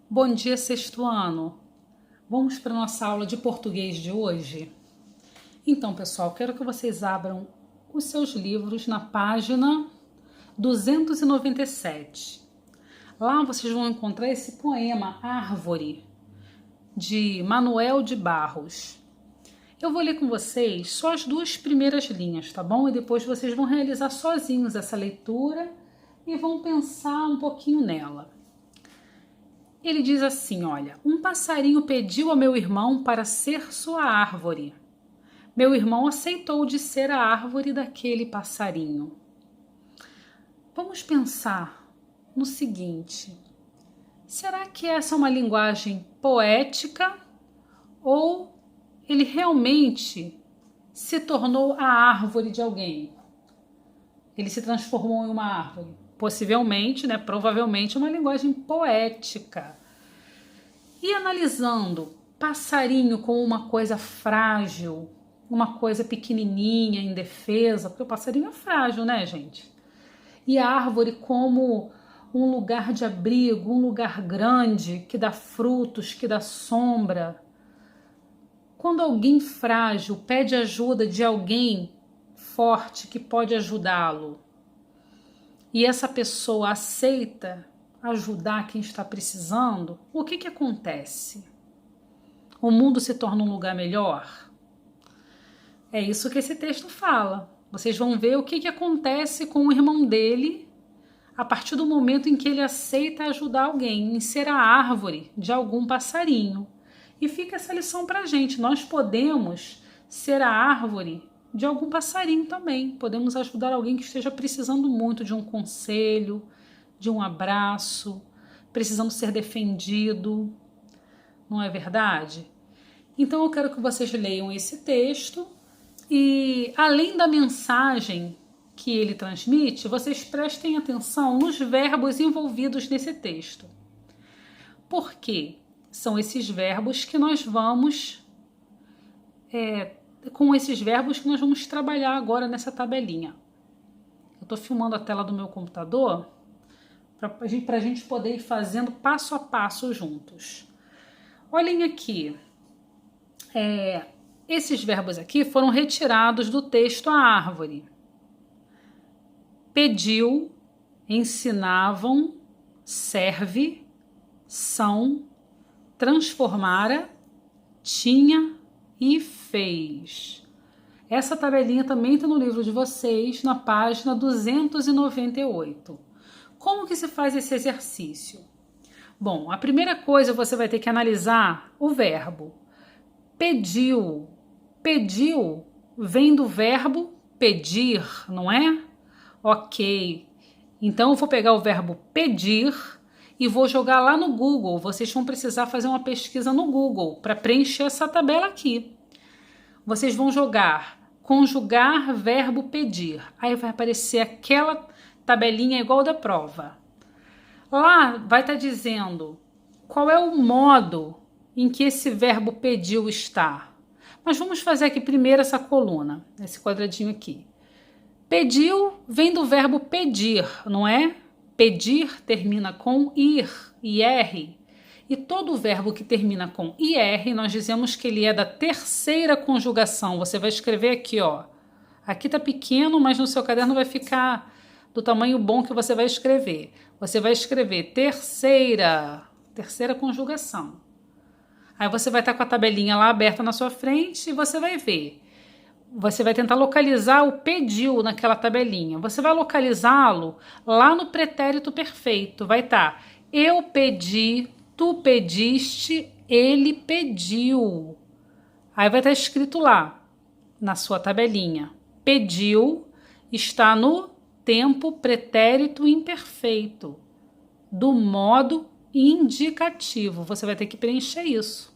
Bom dia, sexto ano. Vamos para a nossa aula de português de hoje? Então, pessoal, quero que vocês abram os seus livros na página 297. Lá vocês vão encontrar esse poema Árvore, de Manuel de Barros. Eu vou ler com vocês só as duas primeiras linhas, tá bom? E depois vocês vão realizar sozinhos essa leitura e vão pensar um pouquinho nela. Ele diz assim, olha, um passarinho pediu ao meu irmão para ser sua árvore. Meu irmão aceitou de ser a árvore daquele passarinho. Vamos pensar no seguinte, será que essa é uma linguagem poética ou ele realmente se tornou a árvore de alguém? Ele se transformou em uma árvore. Possivelmente, né, provavelmente uma linguagem poética. E analisando passarinho como uma coisa frágil, uma coisa pequenininha, indefesa, porque o passarinho é frágil, né, gente? E a árvore como um lugar de abrigo, um lugar grande, que dá frutos, que dá sombra. Quando alguém frágil pede ajuda de alguém forte que pode ajudá-lo, e essa pessoa aceita ajudar quem está precisando, o que acontece? O mundo se torna um lugar melhor? É isso que esse texto fala. Vocês vão ver o que acontece com o irmão dele a partir do momento em que ele aceita ajudar alguém, em ser a árvore de algum passarinho. E fica essa lição pra gente. Nós podemos ser a árvore de algum passarinho também. Podemos ajudar alguém que esteja precisando muito de um conselho, de um abraço, precisando ser defendido. Não é verdade? Então eu quero que vocês leiam esse texto e, além da mensagem que ele transmite, vocês prestem atenção nos verbos envolvidos nesse texto. Por quê? São esses verbos que nós vamos... com esses verbos que nós vamos trabalhar agora nessa tabelinha. Eu estou filmando a tela do meu computador para a gente poder ir fazendo passo a passo juntos. Olhem aqui. Esses verbos aqui foram retirados do texto A Árvore. Pediu, ensinavam, serve, são, transformara, tinha e fez. Essa tabelinha também está no livro de vocês, na página 298. Como que se faz esse exercício? Bom, a primeira coisa você vai ter que analisar o verbo. Pediu. Pediu vem do verbo pedir, não é? Ok. Então eu vou pegar o verbo pedir e vou jogar lá no Google. Vocês vão precisar fazer uma pesquisa no Google para preencher essa tabela aqui. Vocês vão jogar conjugar verbo pedir. Aí vai aparecer aquela tabelinha igual da prova. Lá vai estar dizendo qual é o modo em que esse verbo pediu está. Mas vamos fazer aqui primeiro essa coluna, esse quadradinho aqui. Pediu vem do verbo pedir, não é? Pedir termina com ir, ir. E todo verbo que termina com ir, nós dizemos que ele é da terceira conjugação. Você vai escrever aqui, ó. Aqui tá pequeno, mas no seu caderno vai ficar do tamanho bom que você vai escrever. Você vai escrever terceira conjugação. Aí você vai estar com a tabelinha lá aberta na sua frente e você vai ver. Você vai tentar localizar o pediu naquela tabelinha. Você vai localizá-lo lá no pretérito perfeito. Vai estar eu pedi, tu pediste, ele pediu. Aí vai estar escrito lá na sua tabelinha. Pediu está no tempo pretérito imperfeito, do modo indicativo. Você vai ter que preencher isso.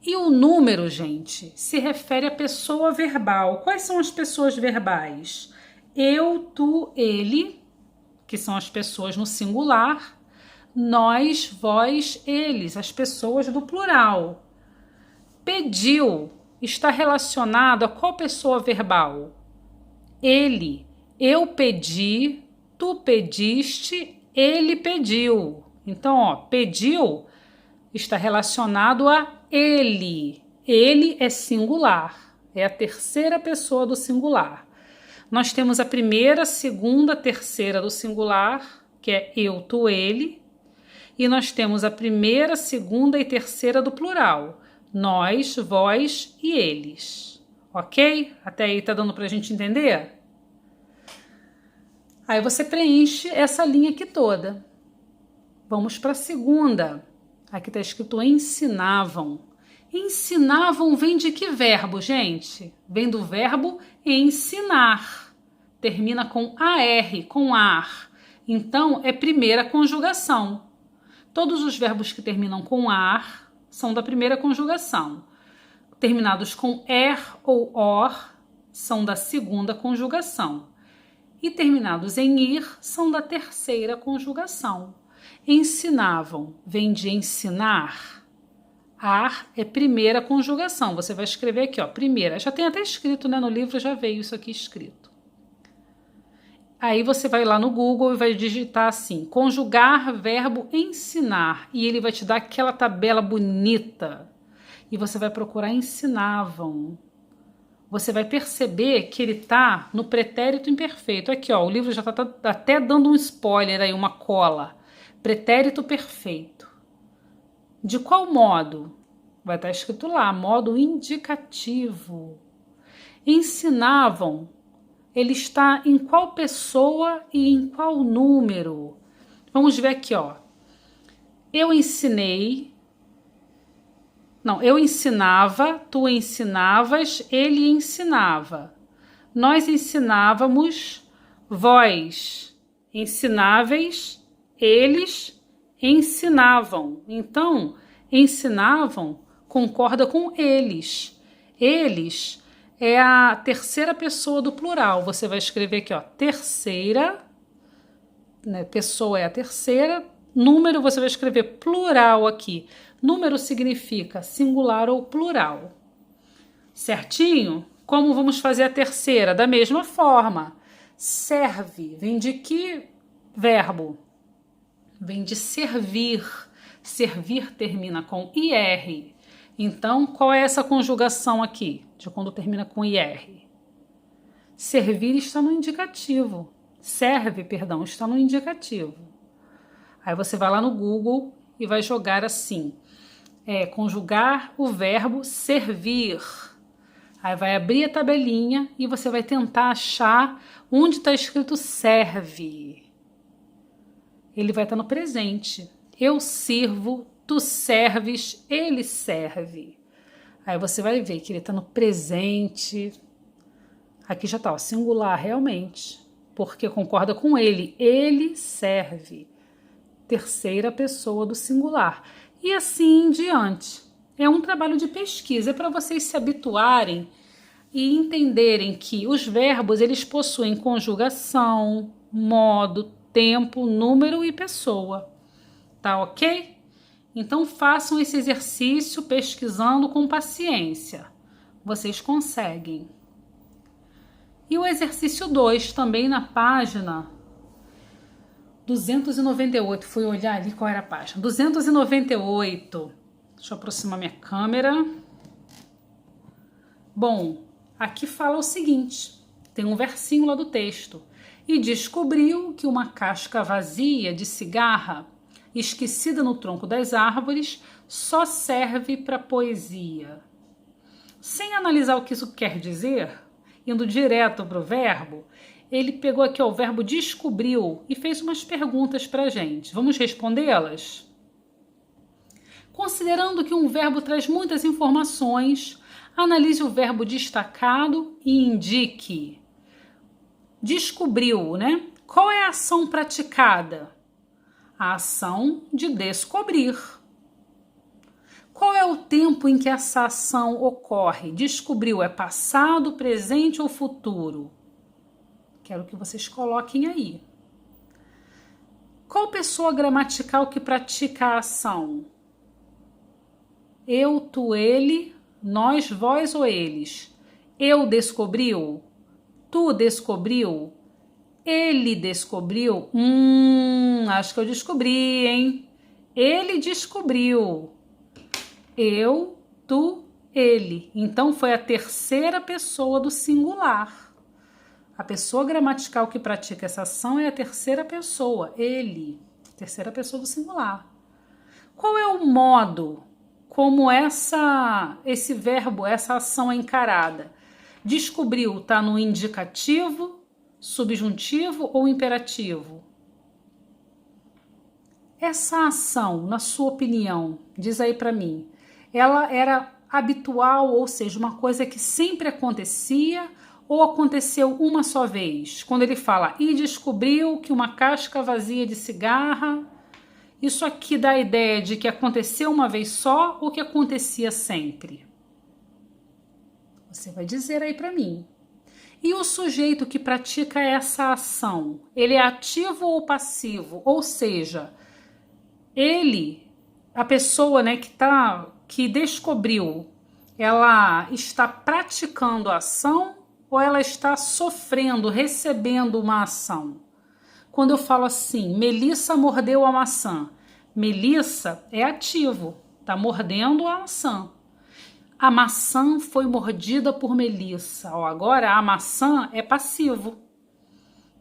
E o número, gente, se refere à pessoa verbal. Quais são as pessoas verbais? Eu, tu, ele, que são as pessoas no singular. Nós, vós, eles, as pessoas do plural. Pediu está relacionado a qual pessoa verbal? Ele. Eu pedi, tu pediste, ele pediu. Então, ó, pediu está relacionado a ele. Ele é singular, é a terceira pessoa do singular. Nós temos a primeira, segunda, terceira do singular, que é eu, tu, ele. E nós temos a primeira, segunda e terceira do plural. Nós, vós e eles. Ok? Até aí tá dando pra gente entender? Aí você preenche essa linha aqui toda. Vamos para a segunda. Aqui está escrito ensinavam. Ensinavam vem de que verbo, gente? Vem do verbo ensinar. Termina com AR, com ar. Então, é primeira conjugação. Todos os verbos que terminam com ar são da primeira conjugação. Terminados com er ou or são da segunda conjugação. E terminados em ir são da terceira conjugação. Ensinavam vem de ensinar. Ar é primeira conjugação. Você vai escrever aqui, ó, primeira. Já tem até escrito, né? No livro já veio isso aqui escrito. Aí você vai lá no Google e vai digitar assim, conjugar verbo ensinar. E ele vai te dar aquela tabela bonita. E você vai procurar ensinavam. Você vai perceber que ele tá no pretérito imperfeito. Aqui, ó, o livro já tá até dando um spoiler aí, uma cola. Pretérito perfeito. De qual modo? Vai estar escrito lá, modo indicativo. Ensinavam. Ele está em qual pessoa e em qual número? Vamos ver aqui, ó. Eu ensinei. Não, eu ensinava, tu ensinavas, ele ensinava. Nós ensinávamos, vós ensináveis, eles ensinavam. Então, ensinavam concorda com eles. Eles é a terceira pessoa do plural. Você vai escrever aqui, ó, terceira, né? Pessoa é a terceira, número você vai escrever plural aqui. Número significa singular ou plural. Certinho? Como vamos fazer a terceira? Da mesma forma. Serve. Vem de que verbo? Vem de servir. Servir termina com IR. Então, qual é essa conjugação aqui? De quando termina com IR. Servir está no indicativo. Serve, perdão, está no indicativo. Aí você vai lá no Google e vai jogar assim. Conjugar o verbo servir. Aí vai abrir a tabelinha e você vai tentar achar onde está escrito serve. Ele vai estar no presente. Eu sirvo, tu serves, ele serve. Aí você vai ver que ele está no presente. Aqui já está, ó, singular realmente, porque concorda com ele. Ele serve. Terceira pessoa do singular. E assim em diante. É um trabalho de pesquisa, é para vocês se habituarem e entenderem que os verbos eles possuem conjugação, modo, tempo, número e pessoa. Tá ok? Então façam esse exercício pesquisando com paciência. Vocês conseguem. E o exercício 2, também na página 298, fui olhar ali qual era a página. 298. Deixa eu aproximar minha câmera. Bom, aqui fala o seguinte, tem um versinho lá do texto. E descobriu que uma casca vazia de cigarra, esquecida no tronco das árvores, só serve para poesia. Sem analisar o que isso quer dizer, indo direto para o verbo, ele pegou aqui ó, o verbo descobriu e fez umas perguntas para a gente. Vamos respondê-las? Considerando que um verbo traz muitas informações, analise o verbo destacado e indique. Descobriu, né? Qual é a ação praticada? A ação de descobrir. Qual é o tempo em que essa ação ocorre? Descobriu, é passado, presente ou futuro? Quero que vocês coloquem aí. Qual pessoa gramatical que pratica a ação? Eu, tu, ele, nós, vós ou eles? Eu descobriu? Tu descobriu? Ele descobriu? Acho que eu descobri, hein? Ele descobriu. Eu, tu, ele. Então foi a terceira pessoa do singular. A pessoa gramatical que pratica essa ação é a terceira pessoa, ele. Terceira pessoa do singular. Qual é o modo como esse verbo, essa ação é encarada? Descobriu, está no indicativo, subjuntivo ou imperativo? Essa ação, na sua opinião, diz aí para mim, ela era habitual, ou seja, uma coisa que sempre acontecia ou aconteceu uma só vez? Quando ele fala, e descobriu que uma casca vazia de cigarra, isso aqui dá a ideia de que aconteceu uma vez só ou que acontecia sempre? Você vai dizer aí para mim. E o sujeito que pratica essa ação, ele é ativo ou passivo? Ou seja, ele, a pessoa, né, que descobriu, ela está praticando a ação ou ela está sofrendo, recebendo uma ação? Quando eu falo assim, Melissa mordeu a maçã, Melissa é ativo, está mordendo a maçã. A maçã foi mordida por Melissa. Agora a maçã é passivo,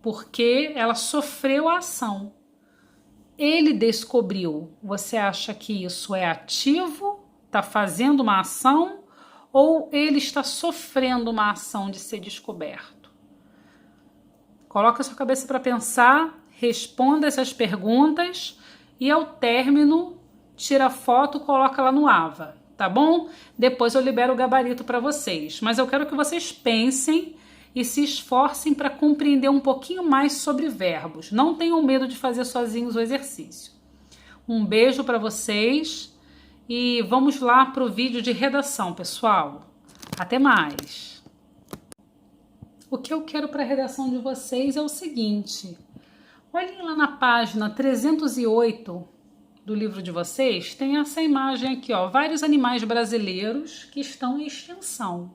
porque ela sofreu a ação. Ele descobriu. Você acha que isso é ativo? Está fazendo uma ação? Ou ele está sofrendo uma ação de ser descoberto? Coloca a sua cabeça para pensar, responda essas perguntas e ao término tira a foto, coloca lá no AVA, tá bom? Depois eu libero o gabarito para vocês, mas eu quero que vocês pensem e se esforcem para compreender um pouquinho mais sobre verbos. Não tenham medo de fazer sozinhos o exercício. Um beijo para vocês e vamos lá para o vídeo de redação, pessoal. Até mais! O que eu quero para a redação de vocês é o seguinte. Olhem lá na página 308 do livro de vocês, tem essa imagem aqui, ó, vários animais brasileiros que estão em extinção.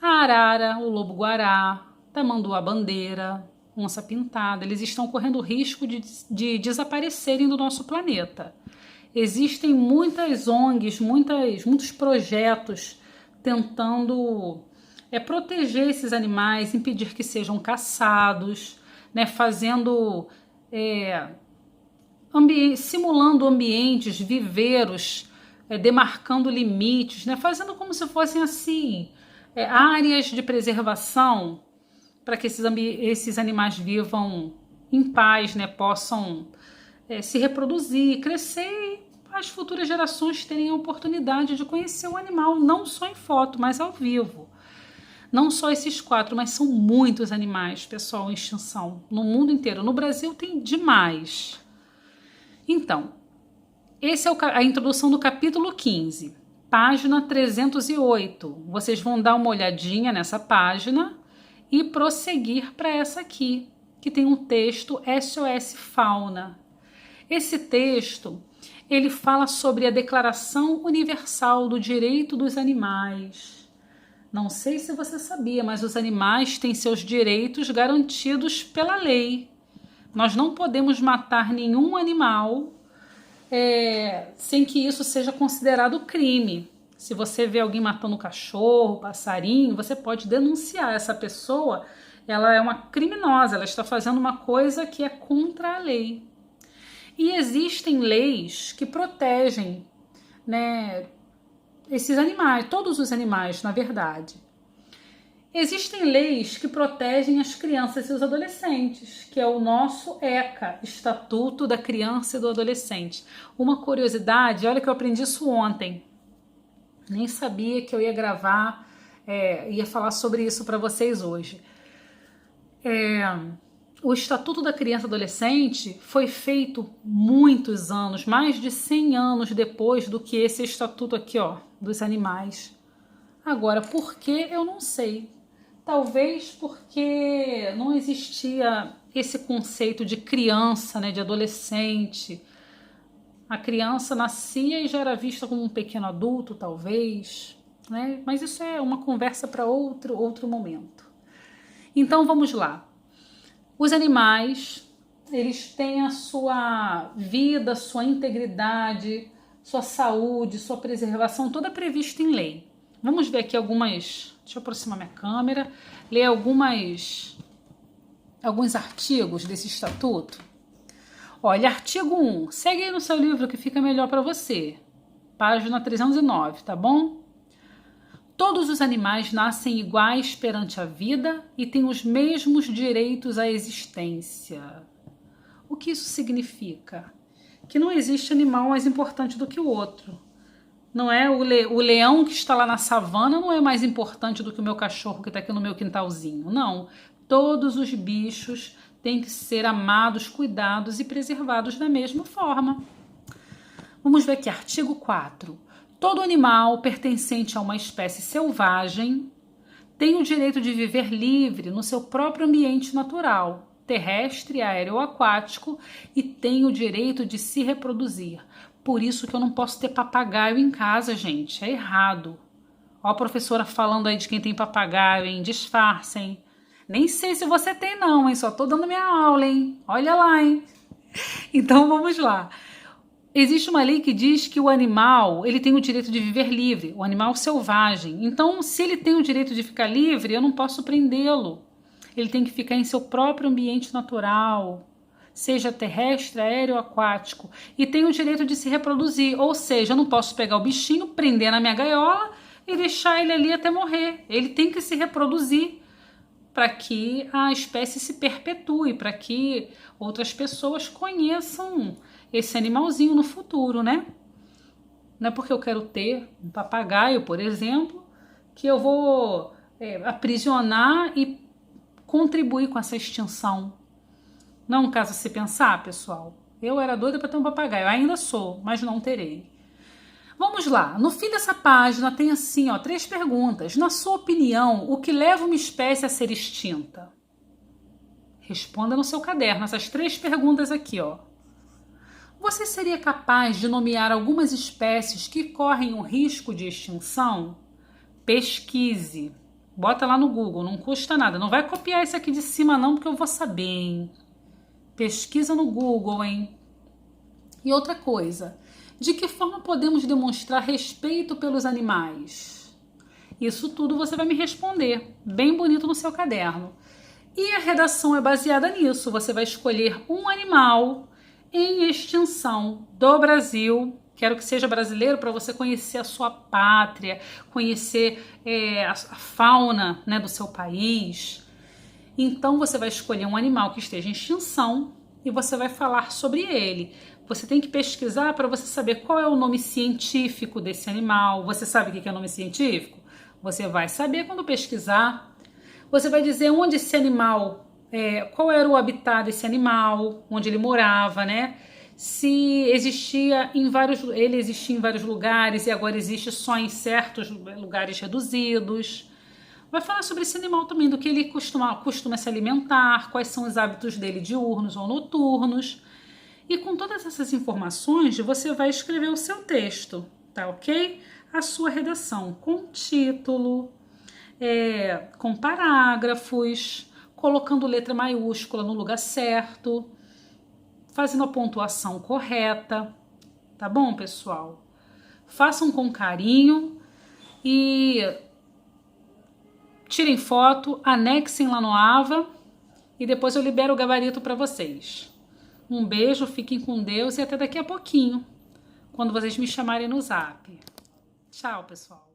A arara, o lobo-guará, tamanduá-bandeira, onça-pintada, eles estão correndo risco de desaparecerem do nosso planeta. Existem muitas ONGs, muitos projetos tentando proteger esses animais, impedir que sejam caçados, né, simulando ambientes, viveiros, demarcando limites, né, fazendo como se fossem assim, áreas de preservação para que esses animais vivam em paz, né, possam se reproduzir, crescer e as futuras gerações terem a oportunidade de conhecer o animal, não só em foto, mas ao vivo. Não só esses 4, mas são muitos animais, pessoal, em extinção no mundo inteiro. No Brasil tem demais. Então, essa é a introdução do capítulo 15, página 308. Vocês vão dar uma olhadinha nessa página e prosseguir para essa aqui, que tem um texto SOS Fauna. Esse texto, ele fala sobre a Declaração Universal do Direito dos Animais. Não sei se você sabia, mas os animais têm seus direitos garantidos pela lei. Nós não podemos matar nenhum animal sem que isso seja considerado crime. Se você vê alguém matando um cachorro, passarinho, você pode denunciar essa pessoa. Ela é uma criminosa, ela está fazendo uma coisa que é contra a lei. E existem leis que protegem, né, esses animais, todos os animais, na verdade. Existem leis que protegem as crianças e os adolescentes, que é o nosso ECA, Estatuto da Criança e do Adolescente. Uma curiosidade, olha que eu aprendi isso ontem. Nem sabia que eu ia gravar, ia falar sobre isso para vocês hoje. O Estatuto da Criança e Adolescente foi feito muitos anos, mais de 100 anos depois do que esse estatuto aqui, ó, dos animais. Agora, por que eu não sei. Talvez porque não existia esse conceito de criança, né, de adolescente. A criança nascia e já era vista como um pequeno adulto, talvez, né? Mas isso é uma conversa para outro momento. Então vamos lá. Os animais eles têm a sua vida, sua integridade, sua saúde, sua preservação toda prevista em lei. Vamos ver aqui algumas, deixa eu aproximar minha câmera, ler alguns artigos desse estatuto. Olha, artigo 1, segue aí no seu livro que fica melhor para você, página 309, tá bom? Todos os animais nascem iguais perante a vida e têm os mesmos direitos à existência. O que isso significa? Que não existe animal mais importante do que o outro. Não é o leão que está lá na savana não é mais importante do que o meu cachorro que está aqui no meu quintalzinho. Não. Todos os bichos têm que ser amados, cuidados e preservados da mesma forma. Vamos ver aqui, artigo 4. Todo animal pertencente a uma espécie selvagem tem o direito de viver livre no seu próprio ambiente natural, terrestre, aéreo ou aquático, e tem o direito de se reproduzir. Por isso que eu não posso ter papagaio em casa, gente. É errado. Ó a professora falando aí de quem tem papagaio, hein? Disfarcem. Nem sei se você tem não, hein? Só tô dando minha aula, hein? Olha lá, hein? Então vamos lá. Existe uma lei que diz que o animal, ele tem o direito de viver livre, o animal selvagem. Então, se ele tem o direito de ficar livre, eu não posso prendê-lo. Ele tem que ficar em seu próprio ambiente natural, seja terrestre, aéreo ou aquático, e tem o direito de se reproduzir. Ou seja, eu não posso pegar o bichinho, prender na minha gaiola e deixar ele ali até morrer. Ele tem que se reproduzir para que a espécie se perpetue, para que outras pessoas conheçam esse animalzinho no futuro, né? Não é porque eu quero ter um papagaio, por exemplo, que eu vou aprisionar e contribuir com essa extinção. Não é um caso a se pensar, pessoal? Eu era doida para ter um papagaio, ainda sou, mas não terei. Vamos lá, no fim dessa página tem assim, ó, 3 perguntas. Na sua opinião, o que leva uma espécie a ser extinta? Responda no seu caderno essas 3 perguntas aqui, ó. Você seria capaz de nomear algumas espécies que correm um risco de extinção? Pesquise. Bota lá no Google, não custa nada. Não vai copiar isso aqui de cima não, porque eu vou saber, hein? Pesquisa no Google, hein? E outra coisa, de que forma podemos demonstrar respeito pelos animais? Isso tudo você vai me responder, bem bonito no seu caderno. E a redação é baseada nisso. Você vai escolher um animal em extinção do Brasil. Quero que seja brasileiro para você conhecer a sua pátria, conhecer a fauna, né, do seu país. Então você vai escolher um animal que esteja em extinção e você vai falar sobre ele. Você tem que pesquisar para você saber qual é o nome científico desse animal. Você sabe o que é nome científico? Você vai saber quando pesquisar. Você vai dizer onde esse animal, qual era o habitat desse animal, onde ele morava, né? Se existia ele existia em vários lugares e agora existe só em certos lugares reduzidos. Vai falar sobre esse animal também, do que ele costuma se alimentar, quais são os hábitos dele diurnos ou noturnos. E com todas essas informações, você vai escrever o seu texto, tá ok? A sua redação com título, com parágrafos, colocando letra maiúscula no lugar certo, fazendo a pontuação correta, tá bom, pessoal? Façam com carinho e tirem foto, anexem lá no AVA e depois eu libero o gabarito para vocês. Um beijo, fiquem com Deus e até daqui a pouquinho, quando vocês me chamarem no Zap. Tchau, pessoal.